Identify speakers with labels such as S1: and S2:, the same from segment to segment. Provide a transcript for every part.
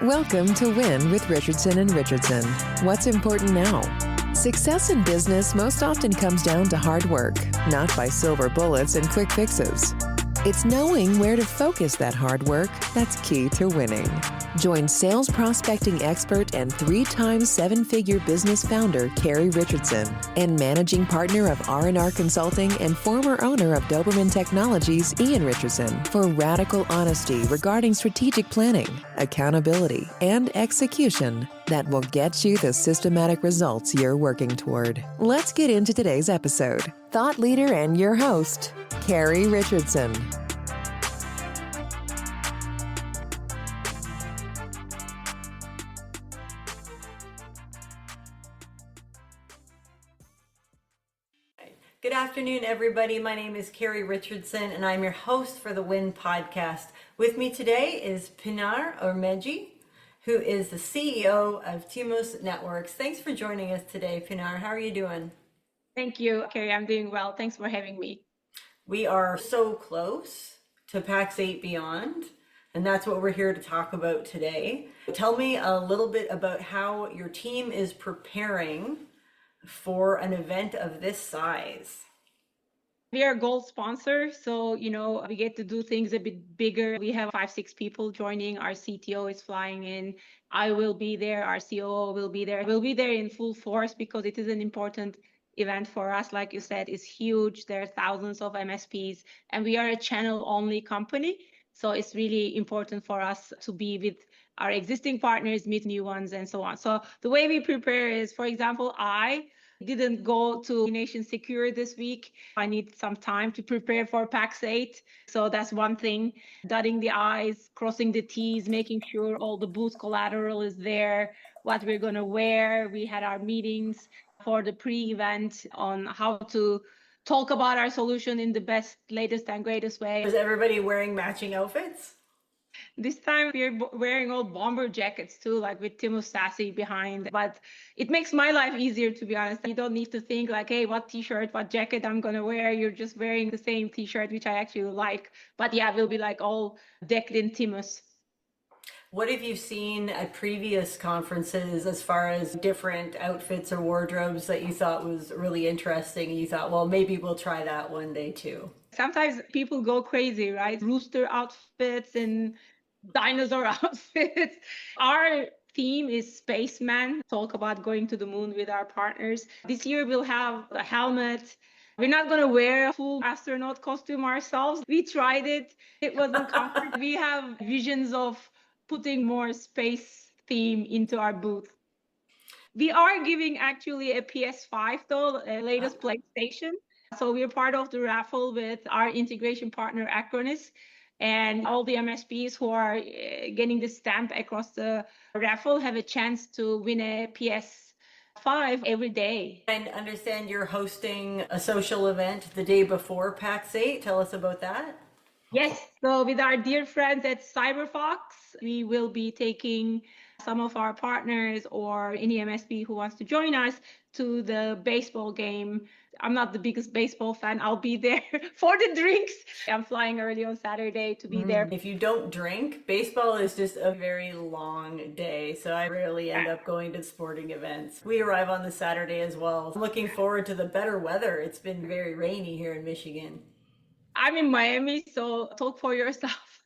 S1: Welcome to Win with Richardson and Richardson. What's important now? Success in business most often comes down to hard work, not by silver bullets and quick fixes. It's knowing where to focus that hard work that's key to winning. Join sales prospecting expert and 3-time seven-figure business founder Carrie Richardson and managing partner of R&R Consulting and former owner of Doberman Technologies, Ian Richardson, for radical honesty regarding strategic planning, accountability, and execution that will get you the systematic results you're working toward. Let's get into today's episode. Thought leader and your host, Carrie Richardson.
S2: Good afternoon, everybody. My name is Carrie Richardson, and I'm your host for the Win podcast. With me today is Pinar who is the CEO of Timus Networks. Thanks for joining us today, Pinar. How are you doing?
S3: Thank you, Carrie. I'm doing well. Thanks for having me.
S2: We are so close to Pax8 Beyond, and that's what we're here to talk about today. Tell me a little bit about how your team is preparing for an event of this size.
S3: We are a gold sponsor, so we get to do things a bit bigger. We have 5-6 people joining. Our CTO is flying in. I will be there. Our COO will be there. We'll be there in full force because it is an important event for us. Like you said, it's huge. There are thousands of MSPs, and we are a channel-only company. So it's really important for us to be with our existing partners, meet new ones, and so on. So the way we prepare is, for example, I didn't go to Nation Secure this week. I need some time to prepare for Pax8. So that's one thing, dotting the I's, crossing the T's, making sure all the booth collateral is there, what we're going to wear. We had our meetings for the pre-event on how to talk about our solution in the best, latest, and greatest way.
S2: Is everybody wearing matching outfits?
S3: This time we're wearing all bomber jackets too, like with Timus SASE behind. But it makes my life easier, to be honest. You don't need to think like, hey, what t-shirt, what jacket I'm going to wear. You're just wearing the same t-shirt, which I actually like. But yeah, we'll be like all decked in Timus.
S2: What have you seen at previous conferences as far as different outfits or wardrobes that you thought was really interesting and you thought, well, maybe we'll try that one day too?
S3: Sometimes people go crazy, right? Rooster outfits and dinosaur outfits. Our theme is spaceman. Talk about going to the moon with our partners. This year we'll have a helmet. We're not going to wear a full astronaut costume ourselves. We tried it. It wasn't comfortable. We have visions of putting more space theme into our booth. We are giving actually a PS5 though, a latest PlayStation. So we're part of the raffle with our integration partner Acronis, and all the MSPs who are getting the stamp across the raffle have a chance to win a PS5 every day.
S2: I understand you're hosting a social event the day before Pax8. Tell us about that.
S3: Yes, so with our dear friends at CyberFox, we will be taking some of our partners or any MSP who wants to join us to the baseball game. I'm not the biggest baseball fan. I'll be there for the drinks. I'm flying early on Saturday to be there.
S2: If you don't drink, baseball is just a very long day. So I rarely end up going to sporting events. We arrive on the Saturday as well. I'm looking forward to the better weather. It's been very rainy here in Michigan.
S3: I'm in Miami, so talk for yourself.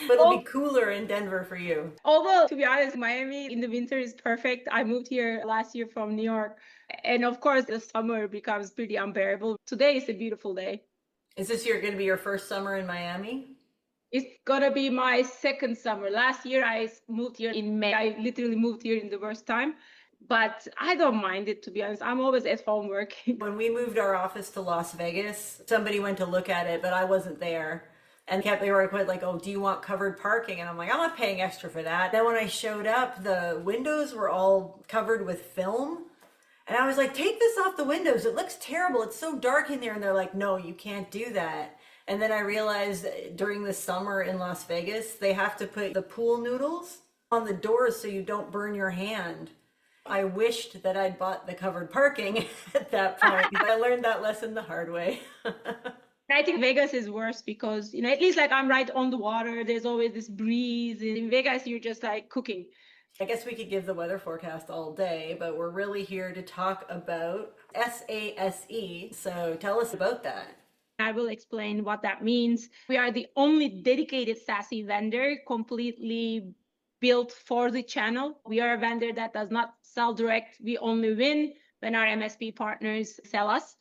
S2: But it'll be cooler in Denver for you.
S3: Although, to be honest, Miami in the winter is perfect. I moved here last year from New York. And of course, the summer becomes pretty unbearable. Today is a beautiful day.
S2: Is this going to be your first summer in Miami?
S3: It's going to be my second summer. Last year, I moved here in May. I literally moved here in the worst time. But I don't mind it, to be honest. I'm always at home working.
S2: When we moved our office to Las Vegas, somebody went to look at it, but I wasn't there. And they were quite like, oh, do you want covered parking? And I'm like, I'm not paying extra for that. Then when I showed up, the windows were all covered with film. And I was like, take this off the windows. It looks terrible. It's so dark in there. And they're like, no, you can't do that. And then I realized during the summer in Las Vegas, they have to put the pool noodles on the doors so you don't burn your hand. I wished that I'd bought the covered parking at that point. I learned that lesson the hard way.
S3: I think Vegas is worse because, at least like I'm right on the water. There's always this breeze. In Vegas, you're just like cooking.
S2: I guess we could give the weather forecast all day, but we're really here to talk about SASE. So tell us about that.
S3: I will explain what that means. We are the only dedicated SASE vendor completely built for the channel. We are a vendor that does not sell direct. We only win when our MSP partners sell us.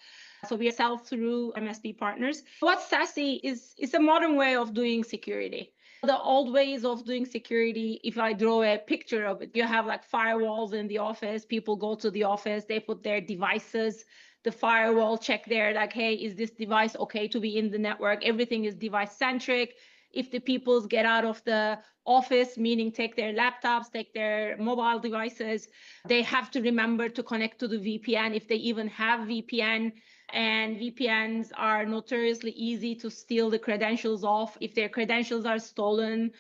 S3: So we sell through MSP partners. What SASE is a modern way of doing security. The old ways of doing security, if I draw a picture of it, you have like firewalls in the office. People go to the office, they put their devices, the firewall check there, like, hey, is this device okay to be in the network? Everything is device centric. If the people get out of the office, meaning take their laptops, take their mobile devices, they have to remember to connect to the VPN if they even have VPN. And VPNs are notoriously easy to steal the credentials off. If their credentials are stolen,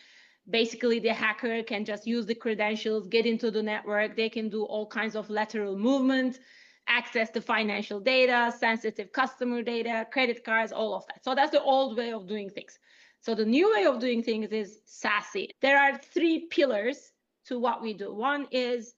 S3: basically the hacker can just use the credentials, get into the network. They can do all kinds of lateral movement, access the financial data, sensitive customer data, credit cards, all of that. So that's the old way of doing things. So the new way of doing things is SASE. There are 3 pillars to what we do. One is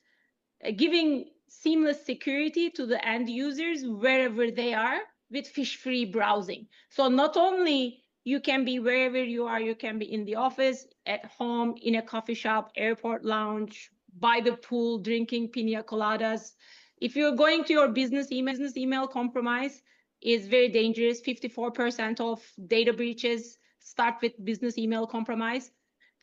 S3: giving seamless security to the end users wherever they are with fish-free browsing. So not only you can be wherever you are, you can be in the office, at home, in a coffee shop, airport lounge, by the pool, drinking pina coladas. If you're going to your business email compromise is very dangerous. 54% of data breaches start with business email compromise.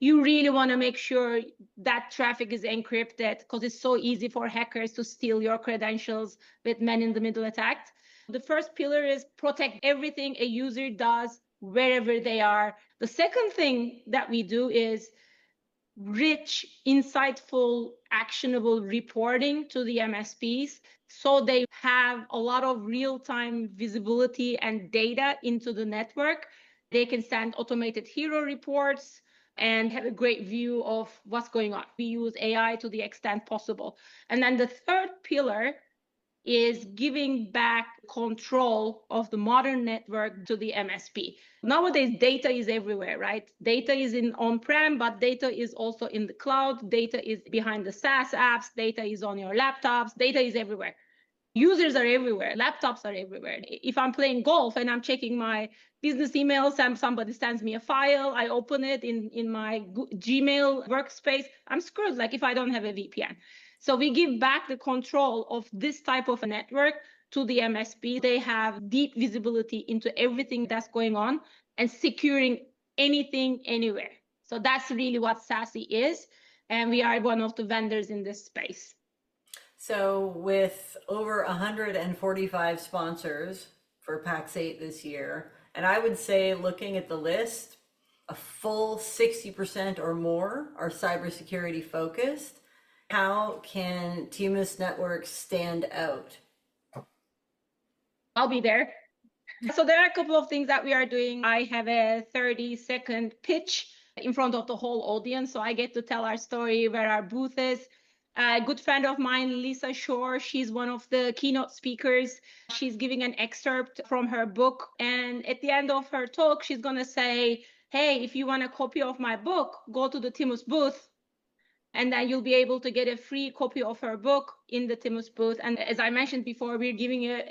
S3: You really want to make sure that traffic is encrypted because it's so easy for hackers to steal your credentials with man-in-the-middle attacks. The first pillar is protect everything a user does wherever they are. The second thing that we do is rich, insightful, actionable reporting to the MSPs so they have a lot of real-time visibility and data into the network. They can send automated hero reports and have a great view of what's going on. We use AI to the extent possible. And then the third pillar is giving back control of the modern network to the MSP. Nowadays, data is everywhere, right? Data is in on-prem, but data is also in the cloud. Data is behind the SaaS apps. Data is on your laptops. Data is everywhere. Users are everywhere. Laptops are everywhere. If I'm playing golf and I'm checking my business emails and somebody sends me a file, I open it in my Gmail workspace, I'm screwed, like if I don't have a VPN. So we give back the control of this type of a network to the MSP. They have deep visibility into everything that's going on and securing anything, anywhere. So that's really what SASE is. And we are one of the vendors in this space.
S2: So with over 145 sponsors for Pax8 this year, and I would say looking at the list, a full 60% or more are cybersecurity focused. How can Timus Networks stand out?
S3: I'll be there. So there are a couple of things that we are doing. I have a 30-second pitch in front of the whole audience. So I get to tell our story, where our booth is. A good friend of mine, Lisa Shore, she's one of the keynote speakers. She's giving an excerpt from her book. And at the end of her talk, she's going to say, hey, if you want a copy of my book, go to the Timus booth. And then you'll be able to get a free copy of her book in the Timus booth. And as I mentioned before, we're giving a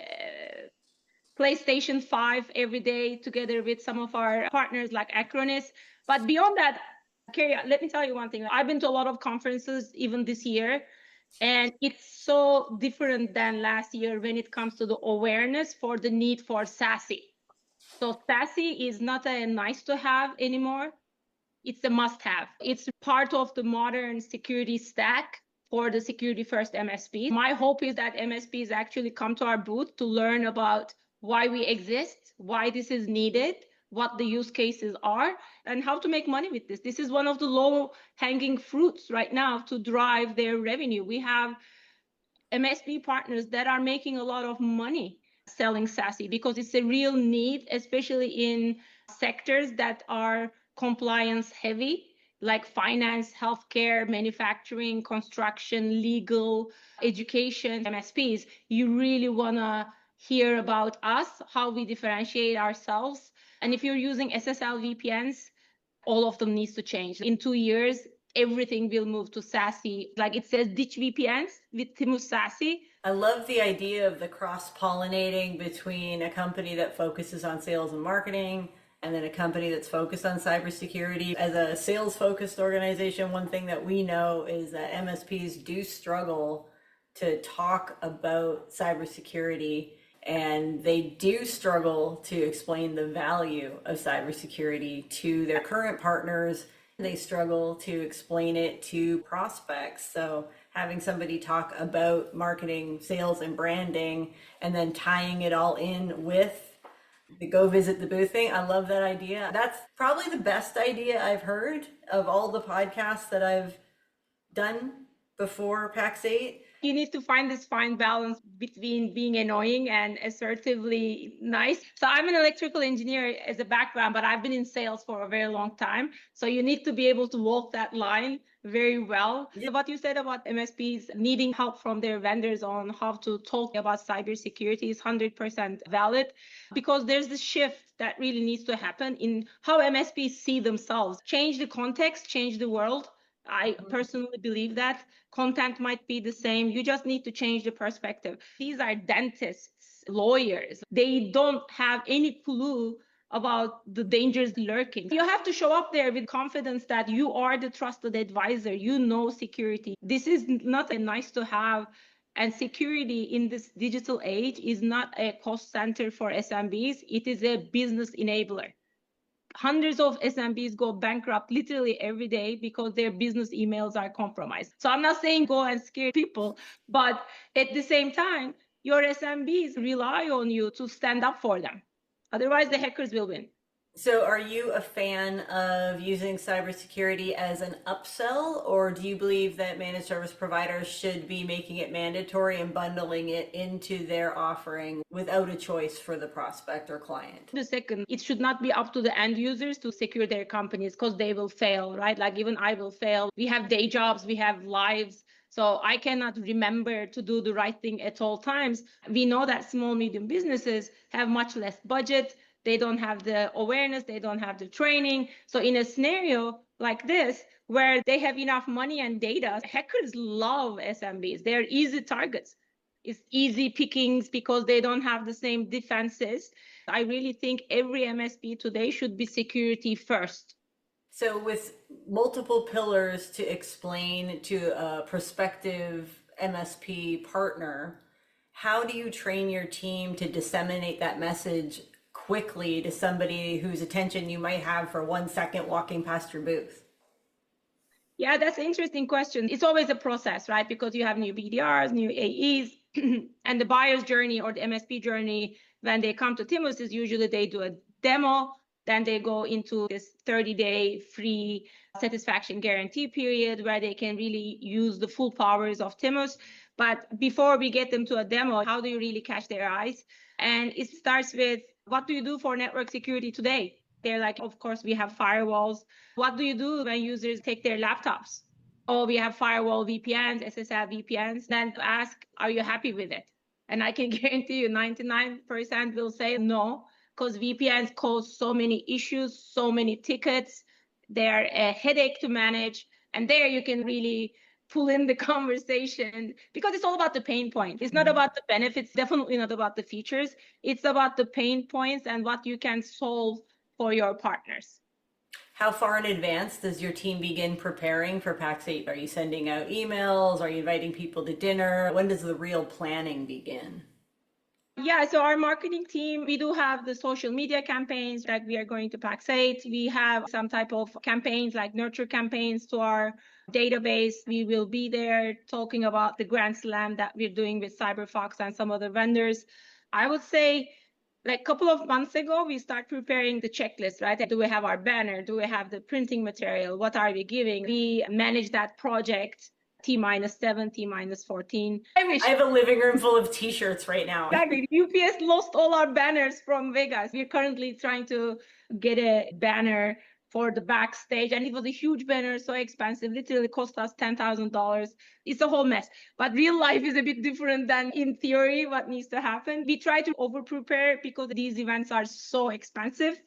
S3: PlayStation 5 every day together with some of our partners like Acronis. But beyond that, Carrie, let me tell you one thing. I've been to a lot of conferences even this year, and it's so different than last year when it comes to the awareness for the need for SASE. So SASE is not a nice to have anymore. It's a must have. It's part of the modern security stack for the security first MSP. My hope is that MSPs actually come to our booth to learn about why we exist, why this is needed, what the use cases are, and how to make money with this. This is one of the low-hanging fruits right now to drive their revenue. We have MSP partners that are making a lot of money selling SASE because it's a real need, especially in sectors that are compliance heavy, like finance, healthcare, manufacturing, construction, legal, education, MSPs. You really want to hear about us, how we differentiate ourselves. And if you're using SSL VPNs, all of them needs to change. In 2 years, everything will move to SASE. Like it says, ditch VPNs with Timus SASE.
S2: I love the idea of the cross-pollinating between a company that focuses on sales and marketing and then a company that's focused on cybersecurity. As a sales-focused organization, one thing that we know is that MSPs do struggle to talk about cybersecurity, and they do struggle to explain the value of cybersecurity to their current partners. They struggle to explain it to prospects. So having somebody talk about marketing, sales, and branding, and then tying it all in with the go visit the booth thing. I love that idea. That's probably the best idea I've heard of all the podcasts that I've done before Pax8.
S3: You need to find this fine balance between being annoying and assertively nice. So I'm an electrical engineer as a background, but I've been in sales for a very long time. So you need to be able to walk that line very well.
S2: Yeah.
S3: What you said about MSPs needing help from their vendors on how to talk about cybersecurity is 100% valid, because there's this shift that really needs to happen in how MSPs see themselves. Change the context, change the world. I personally believe that content might be the same. You just need to change the perspective. These are dentists, lawyers. They don't have any clue about the dangers lurking. You have to show up there with confidence that you are the trusted advisor. You know security. This is not a nice to have. And security in this digital age is not a cost center for SMBs. It is a business enabler. Hundreds of SMBs go bankrupt literally every day because their business emails are compromised. So I'm not saying go and scare people, but at the same time, your SMBs rely on you to stand up for them. Otherwise, the hackers will win.
S2: So are you a fan of using cybersecurity as an upsell, or do you believe that managed service providers should be making it mandatory and bundling it into their offering without a choice for the prospect or client?
S3: The second, it should not be up to the end users to secure their companies, because they will fail, right? Like even I will fail. We have day jobs, we have lives. So I cannot remember to do the right thing at all times. We know that small, medium businesses have much less budget. They don't have the awareness, they don't have the training. So in a scenario like this, where they have enough money and data, hackers love SMBs. They're easy targets. It's easy pickings because they don't have the same defenses. I really think every MSP today should be security first.
S2: So with multiple pillars to explain to a prospective MSP partner, how do you train your team to disseminate that message quickly to somebody whose attention you might have for 1 second walking past your booth?
S3: Yeah, that's an interesting question. It's always a process, right? Because you have new BDRs, new AEs, and the buyer's journey or the MSP journey, when they come to Timus, is usually they do a demo, then they go into this 30-day free satisfaction guarantee period where they can really use the full powers of Timus. But before we get them to a demo, how do you really catch their eyes? And it starts with, what do you do for network security today? They're like, of course, we have firewalls. What do you do when users take their laptops? Oh, we have firewall VPNs, SSL VPNs. Then ask, are you happy with it? And I can guarantee you 99% will say no, because VPNs cause so many issues, so many tickets. They're a headache to manage. And there you can really pull in the conversation, because it's all about the pain point. It's not about the benefits, definitely not about the features. It's about the pain points and what you can solve for your partners.
S2: How far in advance does your team begin preparing for Pax8? Are you sending out emails? Are you inviting people to dinner? When does the real planning begin?
S3: Yeah, so our marketing team, we do have the social media campaigns, like we are going to Pax8. We have some type of campaigns like nurture campaigns to our database. We will be there talking about the Grand Slam that we're doing with CyberFox and some other vendors. I would say like a couple of months ago, we start preparing the checklist, right? Do we have our banner? Do we have the printing material? What are we giving? We manage that project. T-7, T-14.
S2: I have a living room full of t-shirts right now.
S3: Exactly. UPS lost all our banners from Vegas. We're currently trying to get a banner for the backstage. And it was a huge banner, so expensive, literally cost us $10,000. It's a whole mess. But real life is a bit different than in theory what needs to happen. We try to over-prepare because these events are so expensive.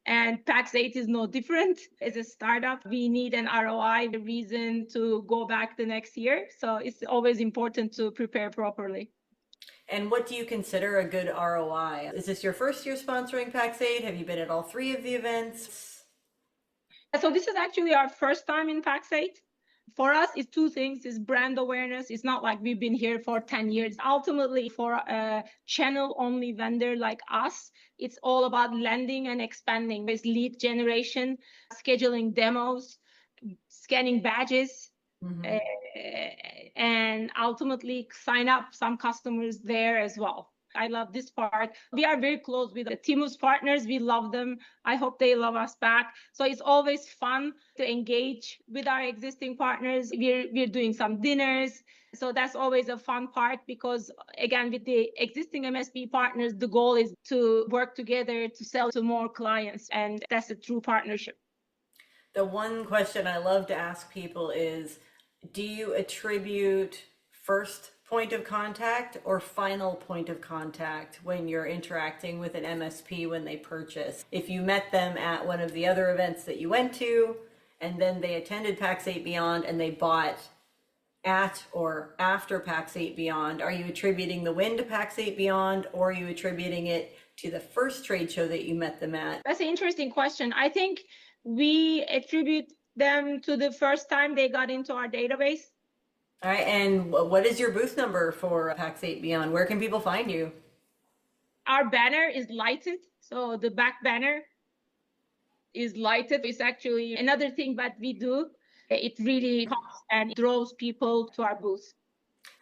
S3: And Pax8 is no different. As a startup, we need an ROI, a reason to go back the next year. So it's always important to prepare properly.
S2: And what do you consider a good ROI? Is this your first year sponsoring Pax8? Have you been at all three of the events?
S3: So this is actually our first time in Pax8. For us, it's two things. It's brand awareness. It's not like we've been here for 10 years. Ultimately, for a channel-only vendor like us, it's all about landing and expanding. There's lead generation, scheduling demos, scanning badges, and ultimately sign up some customers there as well. I love this part. We are very close with the Timus partners. We love them. I hope they love us back. So it's always fun to engage with our existing partners. We're doing some dinners. So that's always a fun part because, again, with the existing MSP partners, the goal is to work together to sell to more clients. And that's a true partnership.
S2: The one question I love to ask people is, do you attribute first point of contact or final point of contact when you're interacting with an MSP when they purchase? If you met them at one of the other events that you went to, and then they attended Pax8 Beyond and they bought at or after Pax8 Beyond, are you attributing the win to Pax8 Beyond, or are you attributing it to the first trade show that you met them at?
S3: That's an interesting question. I think we attribute them to the first time they got into our database.
S2: All right, and what is your booth number for Pax8 Beyond? Where can people find you?
S3: Our banner is lighted, so the back banner is lighted. It's actually another thing that we do. It really comes and draws people to our booth.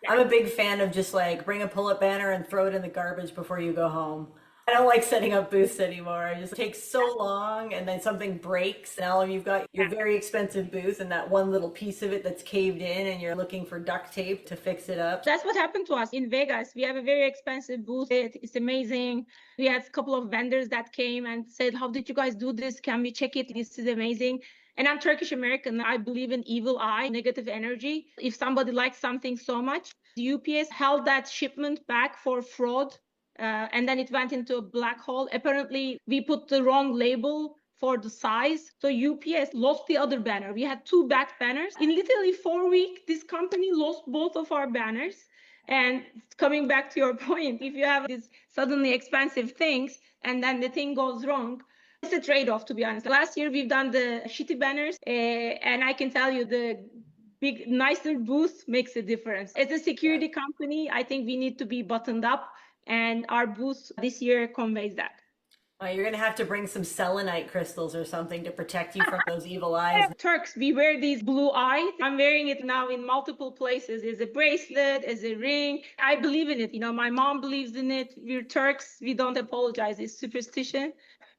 S2: I'm a big fan of just like bring a pull-up banner and throw it in the garbage before you go home. I don't like setting up booths anymore. It just takes so long, and then something breaks. Now you've got your very expensive booth and that one little piece of it that's caved in, and you're looking for duct tape to fix it up.
S3: That's what happened to us in Vegas. We have a very expensive booth. It's amazing. We had a couple of vendors that came and said, "How did you guys do this? Can we check it? This is amazing." And I'm Turkish American. I believe in evil eye, negative energy. If somebody likes something so much, UPS held that shipment back for fraud. And then it went into a black hole. Apparently, we put the wrong label for the size. So UPS lost the other banner. We had two back banners. In literally 4 weeks, this company lost both of our banners. And coming back to your point, if you have these suddenly expensive things and then the thing goes wrong, it's a trade-off, to be honest. Last year, we've done the shitty banners. And I can tell you the big, nicer booth makes a difference. As a security company, I think we need to be buttoned up. And our booth this year conveys that.
S2: You're going to have to bring some selenite crystals or something to protect you from those evil eyes.
S3: Turks, we wear these blue eyes. I'm wearing it now in multiple places. As a bracelet, as a ring. I believe in it. You know, my mom believes in it. We're Turks. We don't apologize. It's superstition.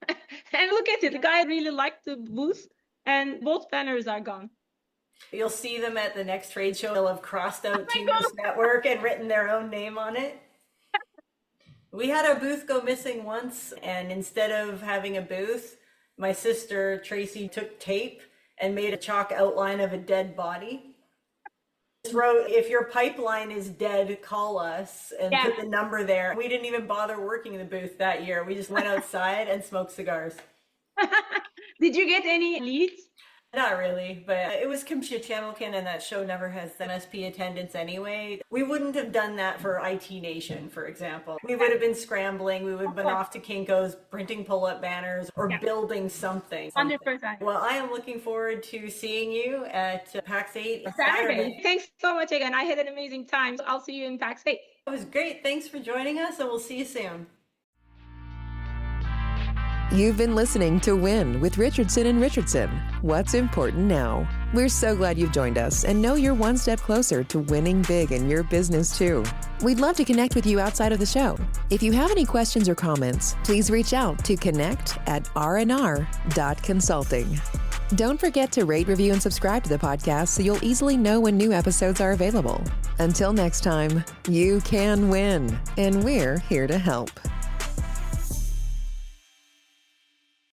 S3: And look at it. The guy really liked the booth, and both banners are gone.
S2: You'll see them at the next trade show. They'll have crossed out Timus Network and written their own name on it. We had our booth go missing once, and instead of having a booth, my sister Tracy took tape and made a chalk outline of a dead body. Just wrote, "If your pipeline is dead, call us," and put the number there. We didn't even bother working the booth that year. We just went outside and smoked cigars.
S3: Did you get any leads?
S2: Not really, but it was Kim Channelkin, and that show never has MSP attendance anyway. We wouldn't have done that for IT Nation, for example. We would have been scrambling. We would have been off to Kinko's, printing pull-up banners, or building something.
S3: 100%.
S2: Well, I am looking forward to seeing you at Pax8
S3: Saturday. Thanks so much again. I had an amazing time. I'll see you in Pax8.
S2: It was great. Thanks for joining us, and we'll see you soon.
S1: You've been listening to Win with Richardson and Richardson. What's important now? We're so glad you've joined us and know you're one step closer to winning big in your business too. We'd love to connect with you outside of the show. If you have any questions or comments, please reach out to connect@rnr.consulting. Don't forget to rate, review, and subscribe to the podcast so you'll easily know when new episodes are available. Until next time, you can win, and we're here to help.